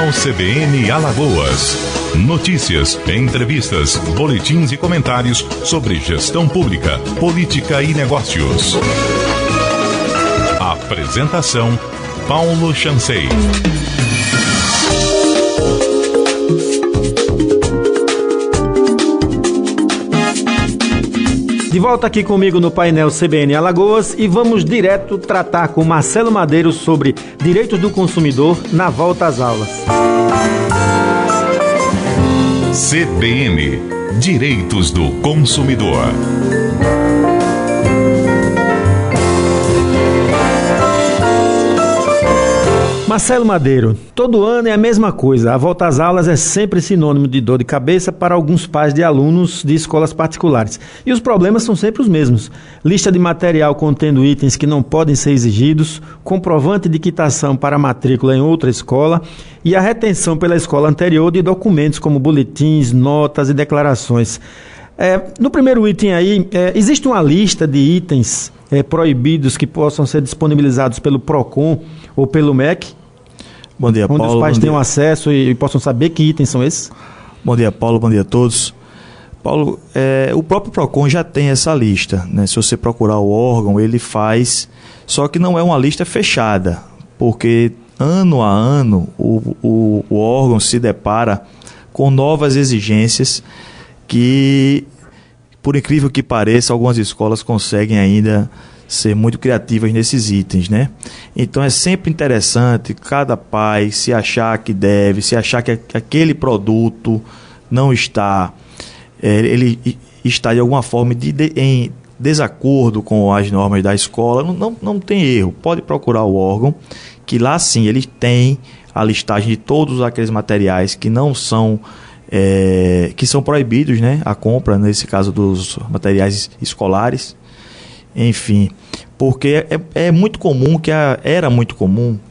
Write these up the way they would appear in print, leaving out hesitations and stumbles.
Painel CBN Alagoas. Notícias, entrevistas, boletins e comentários sobre gestão pública, política e negócios. Apresentação: Paulo Chancey. De volta aqui comigo no painel CBN Alagoas e vamos direto tratar com Marcelo Madeiro sobre direitos do consumidor na volta às aulas. CBN, Direitos do Consumidor. Marcelo Madeiro, todo ano é a mesma coisa. A volta às aulas é sempre sinônimo de dor de cabeça para alguns pais de alunos de escolas particulares. E os problemas são sempre os mesmos. Lista de material contendo itens que não podem ser exigidos, comprovante de quitação para matrícula em outra escola e a retenção pela escola anterior de documentos como boletins, notas e declarações. No primeiro item aí, existe uma lista de itens proibidos que possam ser disponibilizados pelo PROCON ou pelo MEC? Bom dia, Paulo. Onde os pais tenham acesso e possam saber que itens são esses? Bom dia, Paulo. Bom dia a todos. Paulo, o próprio PROCON já tem essa lista, né? Se você procurar o órgão, ele faz, só que não é uma lista fechada, porque ano a ano o órgão se depara com novas exigências que, por incrível que pareça, algumas escolas conseguem ainda ser muito criativas nesses itens, né? Então é sempre interessante cada pai se achar que deve, se achar que aquele produto não está, ele está de alguma forma em desacordo com as normas da escola, não tem erro. Pode procurar o órgão, que lá sim ele tem a listagem de todos aqueles materiais que não são que são proibidos, né? A compra, nesse caso dos materiais escolares. Enfim, porque era muito comum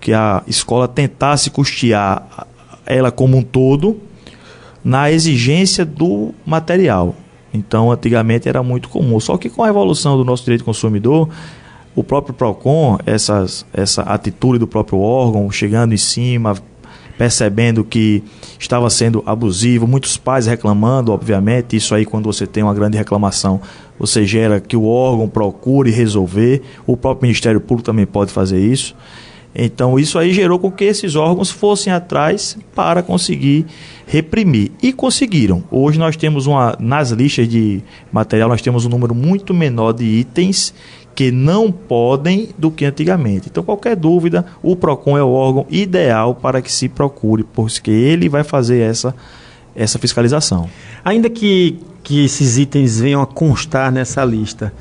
que a escola tentasse custear ela como um todo na exigência do material. Então, antigamente era muito comum. Só que com a evolução do nosso direito do consumidor, o próprio PROCON, essa atitude do próprio órgão, chegando em cima, percebendo que estava sendo abusivo, muitos pais reclamando, obviamente. Isso aí, quando você tem uma grande reclamação, você gera que o órgão procure resolver. O próprio Ministério Público também pode fazer isso. Então isso aí gerou com que esses órgãos fossem atrás para conseguir reprimir, e conseguiram. Hoje nós temos nas listas de material, nós temos um número muito menor de itens que não podem do que antigamente. Então, qualquer dúvida, o PROCON é o órgão ideal para que se procure, porque ele vai fazer essa fiscalização. Ainda que esses itens venham a constar nessa lista,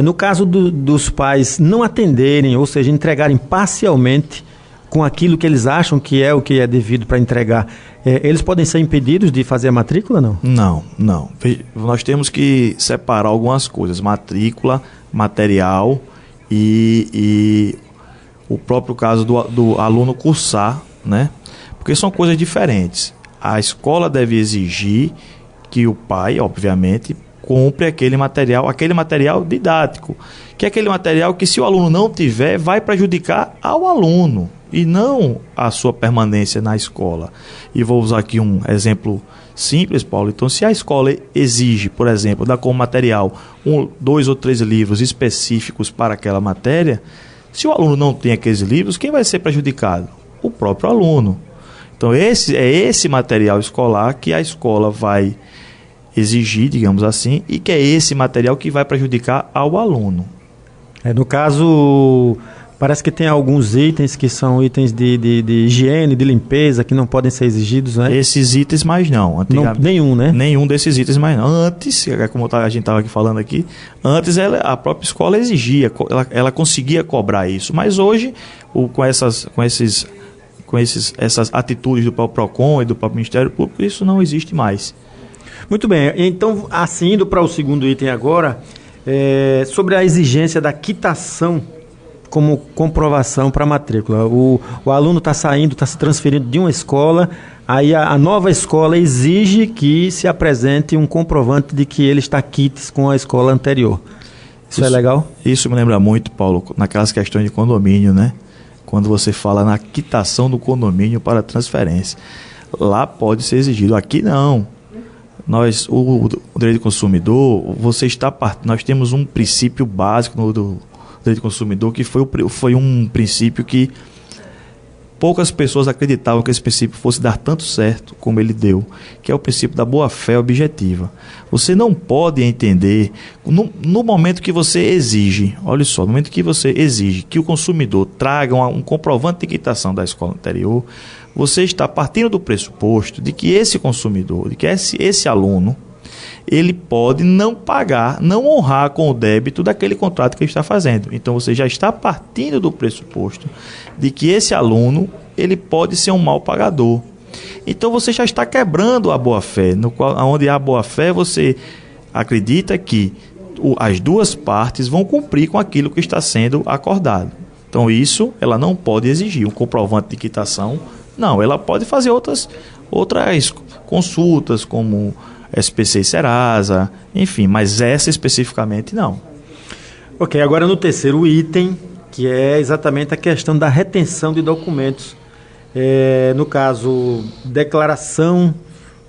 no caso dos pais não atenderem, ou seja, entregarem parcialmente com aquilo que eles acham que é o que é devido para entregar, eles podem ser impedidos de fazer a matrícula, não? Não. Nós temos que separar algumas coisas: matrícula, material e o próprio caso do aluno cursar, né? Porque são coisas diferentes. A escola deve exigir que o pai, obviamente, compre aquele material didático, que é aquele material que, se o aluno não tiver, vai prejudicar ao aluno e não a sua permanência na escola. E vou usar aqui um exemplo simples, Paulo. Então, se a escola exige, por exemplo, dar como material 2 ou 3 livros específicos para aquela matéria, se o aluno não tem aqueles livros, quem vai ser prejudicado? O próprio aluno. Então, esse material escolar que a escola vai exigir, digamos assim, e que é esse material que vai prejudicar ao aluno. No caso, parece que tem alguns itens que são itens de higiene, de limpeza, que não podem ser exigidos, né? Esses itens mais não. Nenhum, né? Nenhum desses itens mais não. Antes, como a gente estava aqui falando aqui, antes a própria escola exigia, ela conseguia cobrar isso. Mas hoje, com essas atitudes do próprio PROCON e do próprio Ministério Público, isso não existe mais. Muito bem. Então, assim, indo para o segundo item agora, sobre a exigência da quitação como comprovação para a matrícula. O aluno está se transferindo de uma escola, aí a nova escola exige que se apresente um comprovante de que ele está quites com a escola anterior. Isso é legal? Isso me lembra muito, Paulo, naquelas questões de condomínio, né? quando você fala na quitação do condomínio para transferência. Lá pode ser exigido, aqui não. O direito do consumidor, nós temos um princípio básico do direito do consumidor, que foi um princípio que poucas pessoas acreditavam que esse princípio fosse dar tanto certo como ele deu, que é o princípio da boa-fé objetiva. Você não pode entender, no momento que você exige, olha só, no momento que você exige que o consumidor traga um comprovante de quitação da escola anterior, você está partindo do pressuposto de que esse consumidor, de que esse aluno, ele pode não pagar, não honrar com o débito daquele contrato que ele está fazendo. Então você já está partindo do pressuposto de que esse aluno, ele pode ser um mau pagador. Então você já está quebrando a boa-fé, onde há boa-fé você acredita que as duas partes vão cumprir com aquilo que está sendo acordado. Então isso ela não pode exigir um comprovante de quitação, não, ela pode fazer outras consultas, como SPC e Serasa, enfim, mas essa especificamente não. Ok, agora no terceiro item, que é exatamente a questão da retenção de documentos. No caso, declaração,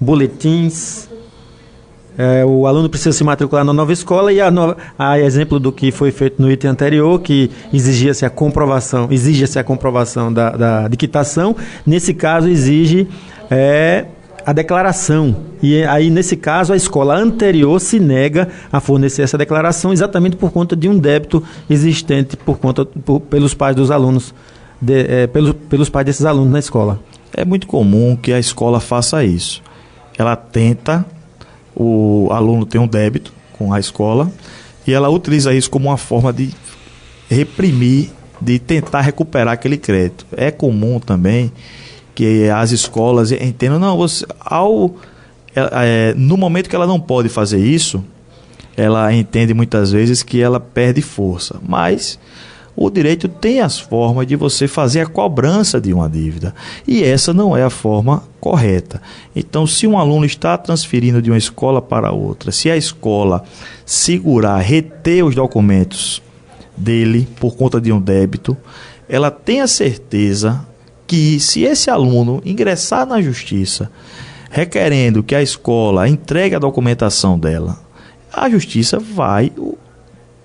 boletins, o aluno precisa se matricular na nova escola e a exemplo do que foi feito no item anterior, que exige-se a comprovação de quitação, nesse caso exige a declaração. E aí, nesse caso, a escola anterior se nega a fornecer essa declaração exatamente por conta de um débito existente pelos pais dos alunos, pelos pais desses alunos na escola. É muito comum que a escola faça isso. Ela tenta, o aluno tem um débito com a escola e ela utiliza isso como uma forma de reprimir, de tentar recuperar aquele crédito. É comum também que as escolas entendam, no momento que ela não pode fazer isso, ela entende muitas vezes que ela perde força, mas o direito tem as formas de você fazer a cobrança de uma dívida, e essa não é a forma correta. Então, se um aluno está transferindo de uma escola para outra, se a escola reter os documentos dele por conta de um débito, ela tem a certeza que se esse aluno ingressar na justiça requerendo que a escola entregue a documentação dela, a justiça vai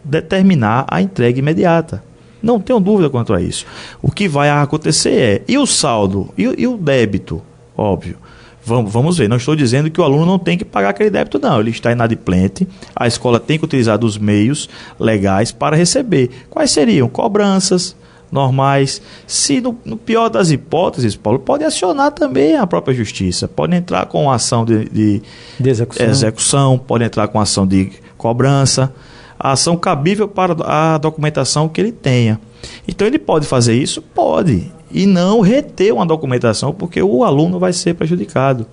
determinar a entrega imediata. Não tenho dúvida quanto a isso. O que vai acontecer e o saldo, e o débito, óbvio. Vamos ver, não estou dizendo que o aluno não tem que pagar aquele débito, não. Ele está inadimplente, a escola tem que utilizar dos meios legais para receber. Quais seriam? Cobranças normais. Se no pior das hipóteses, Paulo, pode acionar também a própria justiça. Pode entrar com ação de execução, pode entrar com ação de cobrança, a ação cabível para a documentação que ele tenha. Então ele pode fazer isso? Pode. E não reter uma documentação, porque o aluno vai ser prejudicado.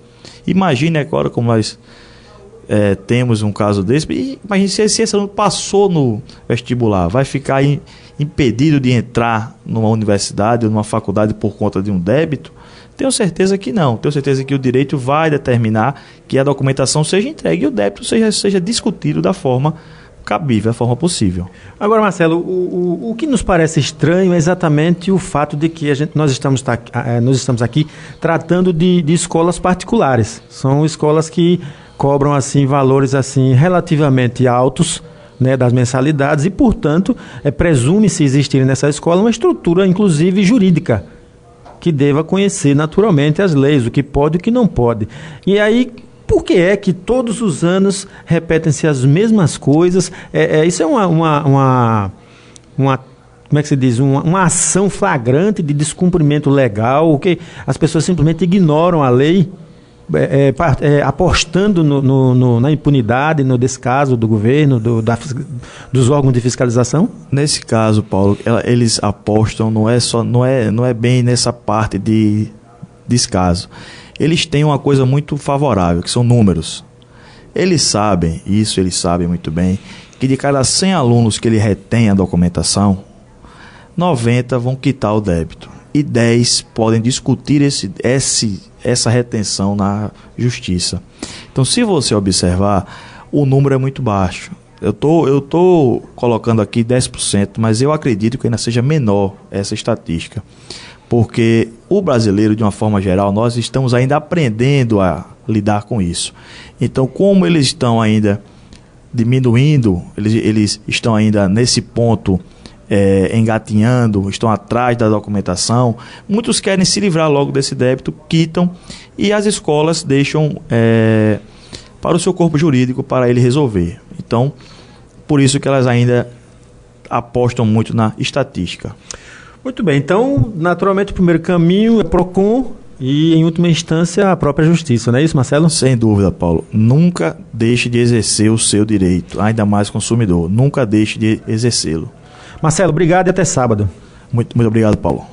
Imagine agora como nós temos um caso desse. Imagine se esse aluno passou no vestibular, vai ficar impedido de entrar numa universidade ou numa faculdade por conta de um débito? Tenho certeza que não. Tenho certeza que o direito vai determinar que a documentação seja entregue e o débito seja discutido da forma cabível, da forma possível. Agora, Marcelo, o que nos parece estranho é exatamente o fato de que nós estamos aqui tratando de escolas particulares. São escolas que cobram assim valores assim relativamente altos, né, das mensalidades, e, portanto, presume-se existir nessa escola uma estrutura, inclusive jurídica, que deva conhecer naturalmente as leis, o que pode e o que não pode. E aí, por que é que todos os anos repetem-se as mesmas coisas? Isso é uma como é que se diz? Uma ação flagrante de descumprimento legal, que as pessoas simplesmente ignoram a lei, apostando na impunidade, no descaso do governo, dos órgãos de fiscalização? Nesse caso, Paulo, eles apostam, não é bem nessa parte de descaso. Eles têm uma coisa muito favorável, que são números. Eles sabem muito bem, que de cada 100 alunos que ele retém a documentação, 90 vão quitar o débito. E 10 podem discutir essa retenção na justiça. Então, se você observar, o número é muito baixo. Eu tô colocando aqui 10%, mas eu acredito que ainda seja menor essa estatística. Porque o brasileiro, de uma forma geral, nós estamos ainda aprendendo a lidar com isso. Então, como eles estão ainda diminuindo, eles estão ainda nesse ponto engatinhando, estão atrás da documentação, muitos querem se livrar logo desse débito, quitam, e as escolas deixam para o seu corpo jurídico para ele resolver. Então, por isso que elas ainda apostam muito na estatística. Muito bem, então, naturalmente, o primeiro caminho é PROCON e, em última instância, a própria justiça, não é isso, Marcelo? Sem dúvida, Paulo. Nunca deixe de exercer o seu direito, ainda mais consumidor. Nunca deixe de exercê-lo. Marcelo, obrigado e até sábado. Muito obrigado, Paulo.